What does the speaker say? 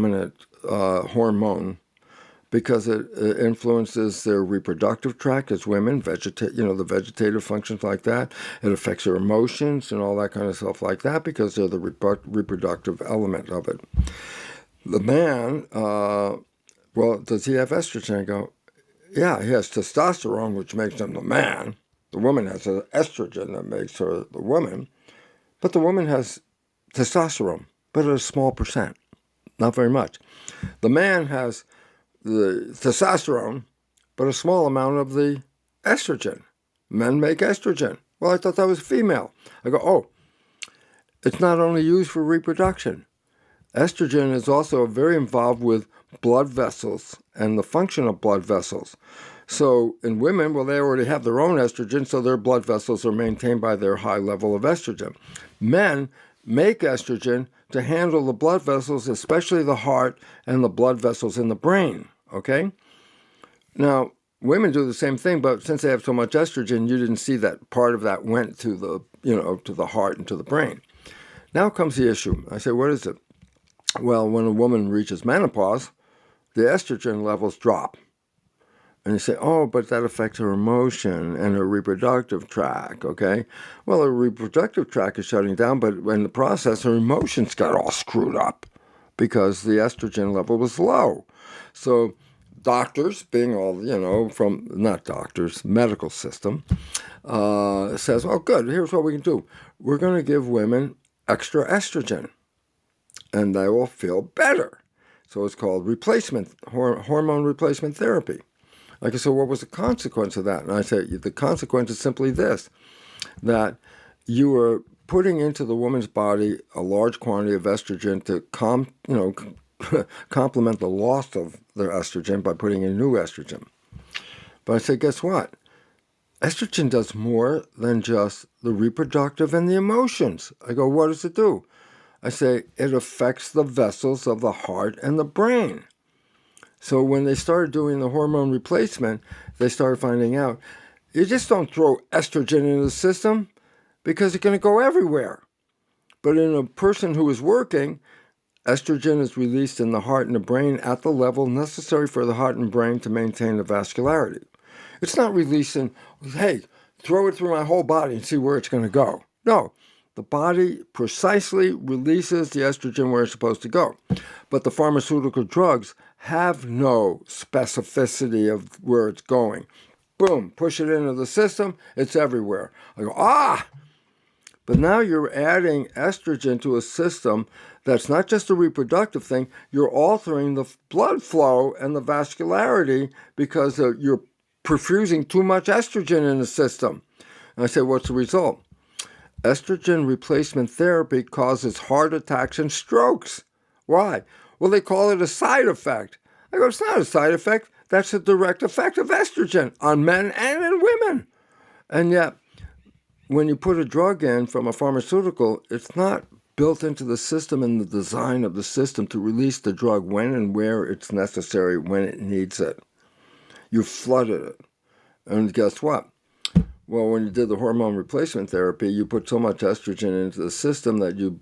dominant hormone because it influences their reproductive tract as women, the vegetative functions like that. It affects their emotions and all that kind of stuff like that because they're the reproductive element of it. The man, does he have estrogen? I go, yeah, he has testosterone, which makes him the man. The woman has an estrogen that makes her the woman. But the woman has testosterone, but at a small percent, not very much. The man has the testosterone, but a small amount of the estrogen. Men make estrogen. Well, I thought that was female. I go, oh, it's not only used for reproduction. Estrogen is also very involved with blood vessels and the function of blood vessels. So in women, well, they already have their own estrogen, so their blood vessels are maintained by their high level of estrogen. Men make estrogen to handle the blood vessels, especially the heart and the blood vessels in the brain, okay? Now, women do the same thing, but since they have so much estrogen, you didn't see that part of that went to the heart and to the brain. Now comes the issue. I say, what is it? Well, when a woman reaches menopause, the estrogen levels drop. And you say, oh, but that affects her emotion and her reproductive tract, okay? Well, her reproductive tract is shutting down, but in the process, her emotions got all screwed up because the estrogen level was low. So doctors, being all, not doctors, medical system, says, oh, good, here's what we can do. We're going to give women extra estrogen, and they will feel better. So it's called hormone replacement therapy. Like I said, what was the consequence of that? And I say, the consequence is simply this, that you are putting into the woman's body a large quantity of estrogen to complement the loss of their estrogen by putting in new estrogen. But I say, guess what? Estrogen does more than just the reproductive and the emotions. I go, what does it do? I say, it affects the vessels of the heart and the brain. So when they started doing the hormone replacement, they started finding out, you just don't throw estrogen into the system because it's going to go everywhere. But in a person who is working, estrogen is released in the heart and the brain at the level necessary for the heart and brain to maintain the vascularity. It's not releasing, hey, throw it through my whole body and see where it's going to go. No, the body precisely releases the estrogen where it's supposed to go. But the pharmaceutical drugs have no specificity of where it's going. Boom, push it into the system, it's everywhere. I go, But now you're adding estrogen to a system that's not just a reproductive thing, you're altering the blood flow and the vascularity because you're perfusing too much estrogen in the system. And I say, what's the result? Estrogen replacement therapy causes heart attacks and strokes. Why? Well, they call it a side effect. I go, it's not a side effect. That's a direct effect of estrogen on men and in women. And yet, when you put a drug in from a pharmaceutical, it's not built into the system and the design of the system to release the drug when and where it's necessary, when it needs it. You flooded it. And guess what? Well, when you did the hormone replacement therapy, you put so much estrogen into the system that you